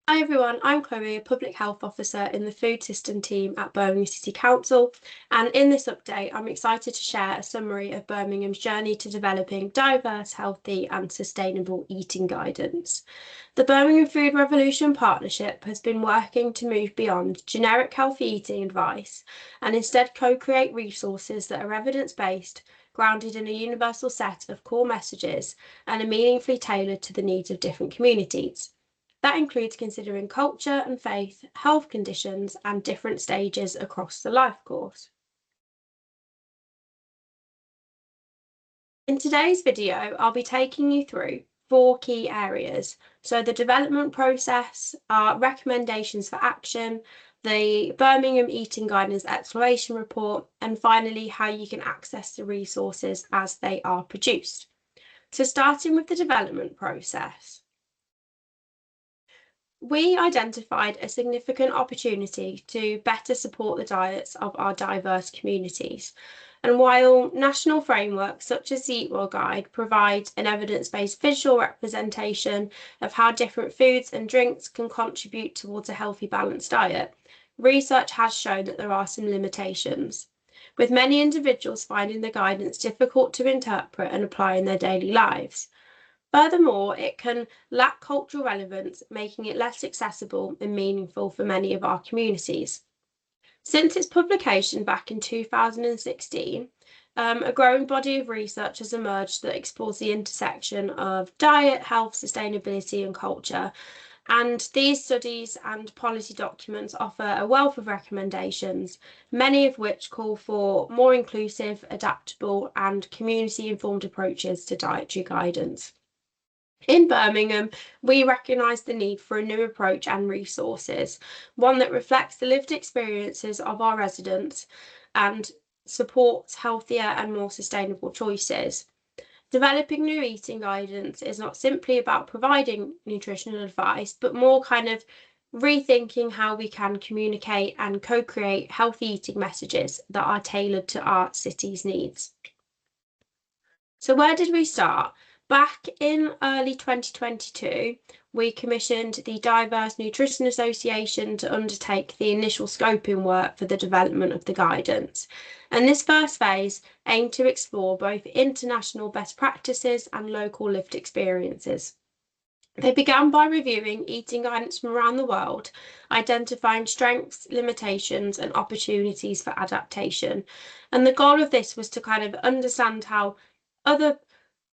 Hi everyone, I'm Chloe, a Public Health Officer in the Food System team at Birmingham City Council, and in this update I'm excited to share a summary of Birmingham's journey to developing diverse, healthy and sustainable eating guidance. The Birmingham Food Revolution Partnership has been working to move beyond generic healthy eating advice and instead co-create resources that are evidence-based, grounded in a universal set of core messages and are meaningfully tailored to the needs of different communities. That includes considering culture and faith, health conditions, and different stages across the life course. In today's video, I'll be taking you through 4 key areas. So the development process, our recommendations for action, the Birmingham Eating Guidance Exploration Report, and finally, how you can access the resources as they are produced. So starting with the development process. We identified a significant opportunity to better support the diets of our diverse communities. And while national frameworks such as the Eat Well Guide provide an evidence-based visual representation of how different foods and drinks can contribute towards a healthy, balanced diet, research has shown that there are some limitations, with many individuals finding the guidance difficult to interpret and apply in their daily lives. Furthermore, it can lack cultural relevance, making it less accessible and meaningful for many of our communities. Since its publication back in 2016, a growing body of research has emerged that explores the intersection of diet, health, sustainability, and culture. And these studies and policy documents offer a wealth of recommendations, many of which call for more inclusive, adaptable, and community-informed approaches to dietary guidance. In Birmingham, we recognise the need for a new approach and resources, one that reflects the lived experiences of our residents and supports healthier and more sustainable choices. Developing new eating guidance is not simply about providing nutritional advice, but more kind of rethinking how we can communicate and co-create healthy eating messages that are tailored to our city's needs. So where did we start? Back in early 2022, we commissioned the Diverse Nutrition Association to undertake the initial scoping work for the development of the guidance. And this first phase aimed to explore both international best practices and local lived experiences. They began by reviewing eating guidance from around the world, identifying strengths, limitations, and opportunities for adaptation. And the goal of this was to kind of understand how other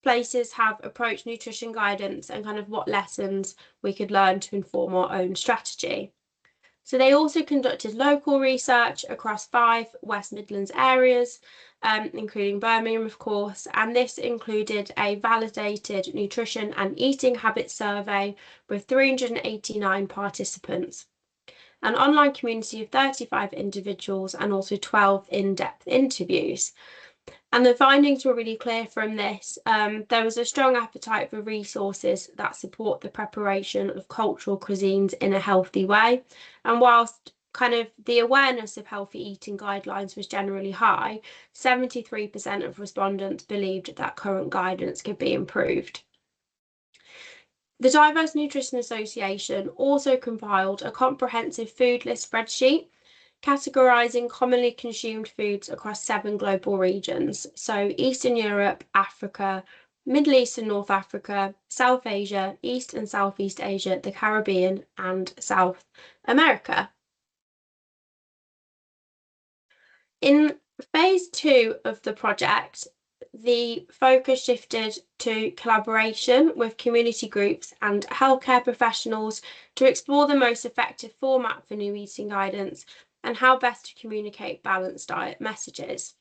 places have approached nutrition guidance and kind of what lessons we could learn to inform our own strategy. So they also conducted local research across 5 West Midlands areas, including Birmingham, of course, and this included a validated nutrition and eating habits survey with 389 participants, an online community of 35 individuals, and also 12 in-depth interviews. And the findings were really clear from this. There was a strong appetite for resources that support the preparation of cultural cuisines in a healthy way. And whilst kind of the awareness of healthy eating guidelines was generally high, 73% of respondents believed that current guidance could be improved. The Diverse Nutrition Association also compiled a comprehensive food list spreadsheet categorising commonly consumed foods across 7 global regions, so Eastern Europe, Africa, Middle East and North Africa, South Asia, East and Southeast Asia, the Caribbean, and South America. In phase 2 of the project, the focus shifted to collaboration with community groups and healthcare professionals to explore the most effective format for new eating guidance and how best to communicate balanced diet messages.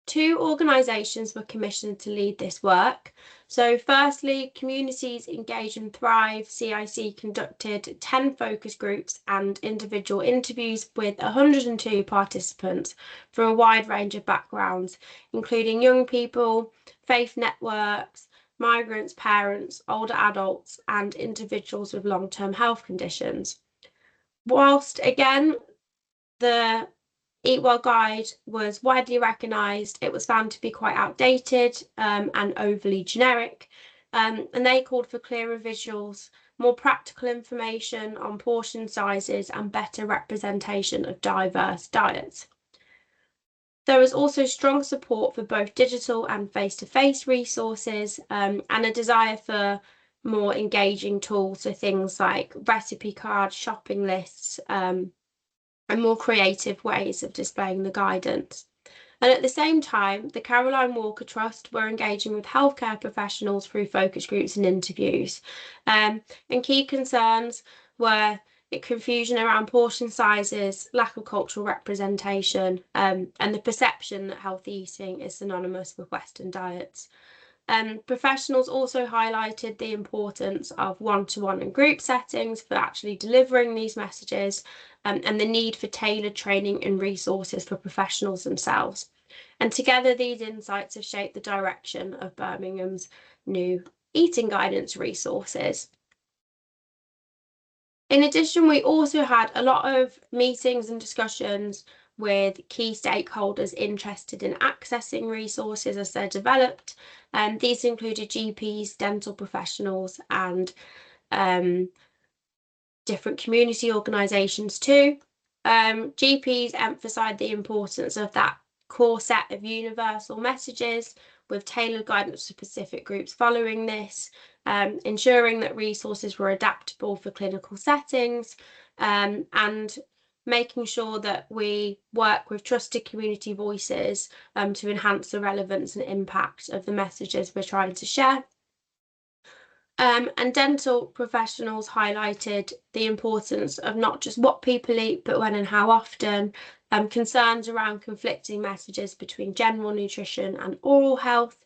2 organisations were commissioned to lead this work. So firstly, Communities Engage and Thrive, CIC, conducted 10 focus groups and individual interviews with 102 participants from a wide range of backgrounds, including young people, faith networks, migrants, parents, older adults, and individuals with long-term health conditions. Whilst again, the Eat Well Guide was widely recognised, it was found to be quite outdated and overly generic, and they called for clearer visuals, more practical information on portion sizes and better representation of diverse diets. There was also strong support for both digital and face-to-face resources, and a desire for more engaging tools, so things like recipe cards, shopping lists, and more creative ways of displaying the guidance. And at the same time, the Caroline Walker Trust were engaging with healthcare professionals through focus groups and interviews. And key concerns were confusion around portion sizes, lack of cultural representation, and the perception that healthy eating is synonymous with Western diets. Professionals also highlighted the importance of one-to-one and group settings for actually delivering these messages, and the need for tailored training and resources for professionals themselves. And together, these insights have shaped the direction of Birmingham's new eating guidance resources. In addition, we also had a lot of meetings and discussions with key stakeholders interested in accessing resources as they're developed. These included GPs, dental professionals, and different community organisations too. GPs emphasised the importance of that core set of universal messages with tailored guidance for specific groups following this, ensuring that resources were adaptable for clinical settings, and making sure that we work with trusted community voices to enhance the relevance and impact of the messages we're trying to share. And dental professionals highlighted the importance of not just what people eat, but when and how often, concerns around conflicting messages between general nutrition and oral health,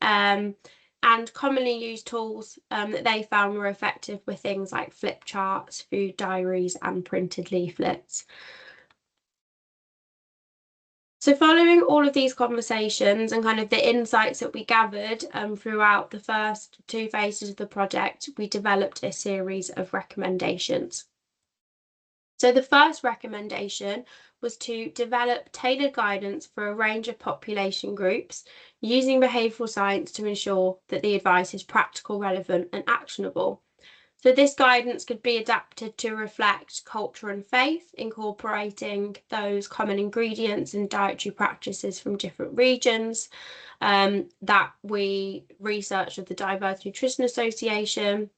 and commonly used tools that they found were effective were things like flip charts, food diaries, and printed leaflets. So following all of these conversations and kind of the insights that we gathered throughout the first 2 phases of the project, we developed a series of recommendations. So the first recommendation was to develop tailored guidance for a range of population groups using behavioural science to ensure that the advice is practical, relevant, and actionable. So this guidance could be adapted to reflect culture and faith, incorporating those common ingredients and dietary practices from different regions that we researched with the Diverse Nutrition Association.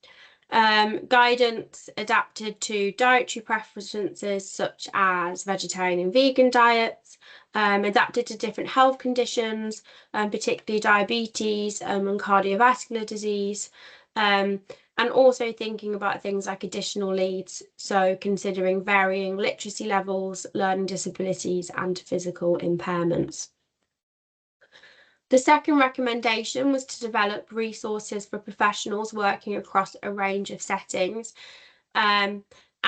Guidance adapted to dietary preferences such as vegetarian and vegan diets, adapted to different health conditions, particularly diabetes and cardiovascular disease, and also thinking about things like additional needs, so considering varying literacy levels, learning disabilities, and physical impairments. The second recommendation was to develop resources for professionals working across a range of settings, and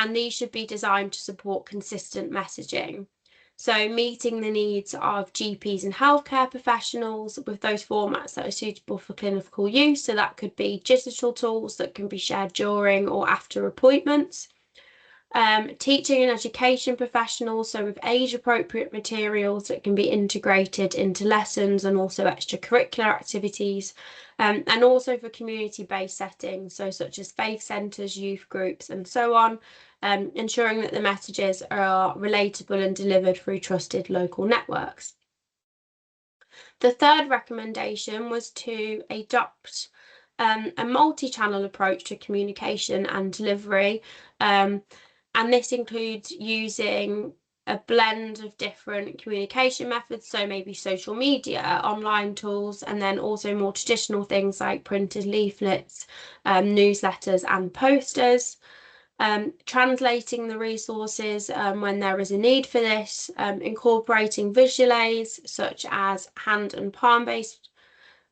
these should be designed to support consistent messaging. So meeting the needs of GPs and healthcare professionals with those formats that are suitable for clinical use. So that could be digital tools that can be shared during or after appointments. Teaching and education professionals, so with age-appropriate materials that can be integrated into lessons and also extracurricular activities, and also for community-based settings, so such as faith centres, youth groups, and so on, ensuring that the messages are relatable and delivered through trusted local networks. The third recommendation was to adopt a multi-channel approach to communication and delivery, and this includes using a blend of different communication methods, so maybe social media, online tools, and then also more traditional things like printed leaflets, newsletters, and posters. Translating the resources when there is a need for this, incorporating visual aids such as hand and palm-based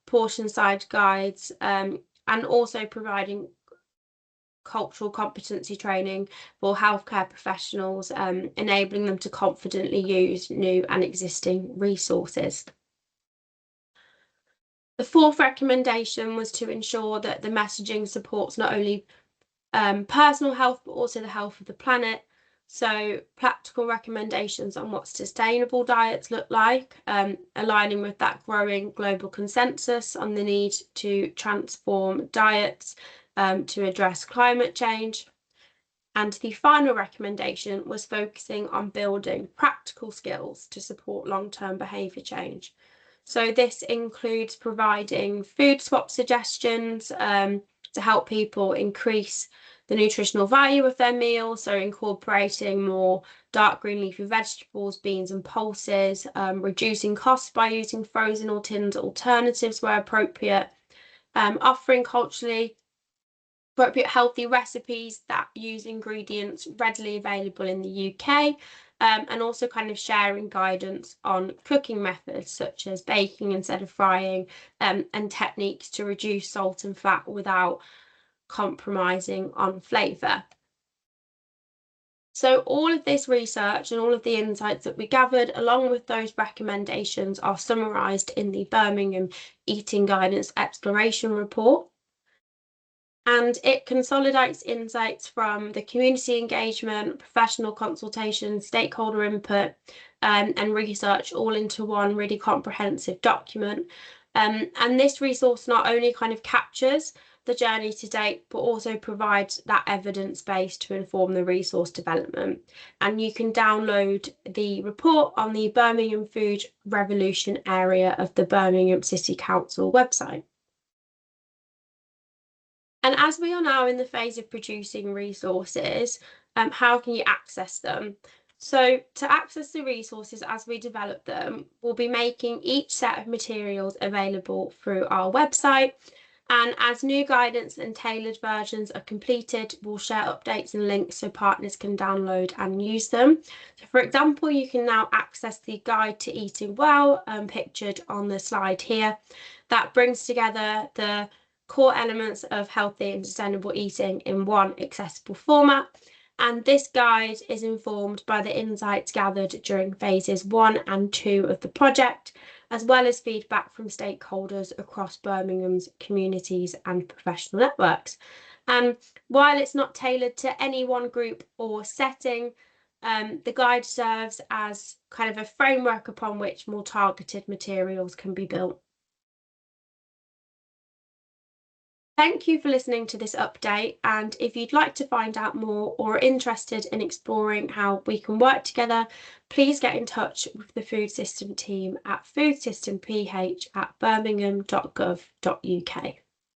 portion size guides, and also providing cultural competency training for healthcare professionals, enabling them to confidently use new and existing resources. The fourth recommendation was to ensure that the messaging supports not only personal health but also the health of the planet. So practical recommendations on what sustainable diets look like, aligning with that growing global consensus on the need to transform diets to address climate change. And the final recommendation was focusing on building practical skills to support long-term behaviour change. So this includes providing food swap suggestions to help people increase the nutritional value of their meals, so incorporating more dark green leafy vegetables, beans and pulses, reducing costs by using frozen or tinned alternatives where appropriate, offering culturally appropriate healthy recipes that use ingredients readily available in the UK, and also kind of sharing guidance on cooking methods such as baking instead of frying, and techniques to reduce salt and fat without compromising on flavour. So all of this research and all of the insights that we gathered along with those recommendations are summarised in the Birmingham Eating Guidance Exploration Report. And it consolidates insights from the community engagement, professional consultation, stakeholder input, and research all into one really comprehensive document. And this resource not only kind of captures the journey to date, but also provides that evidence base to inform the resource development. And you can download the report on the Birmingham Food Revolution area of the Birmingham City Council website. And as we are now in the phase of producing resources, how can you access them? So to access the resources as we develop them, we'll be making each set of materials available through our website. And as new guidance and tailored versions are completed, we'll share updates and links so partners can download and use them. So for example, you can now access the Guide to Eating Well, pictured on the slide here. That brings together the core elements of healthy and sustainable eating in one accessible format. And this guide is informed by the insights gathered during phases 1 and 2 of the project, as well as feedback from stakeholders across Birmingham's communities and professional networks. And while it's not tailored to any one group or setting, the guide serves as kind of a framework upon which more targeted materials can be built. Thank you for listening to this update, and if you'd like to find out more or are interested in exploring how we can work together, please get in touch with the Food System team at foodsystemph@birmingham.gov.uk.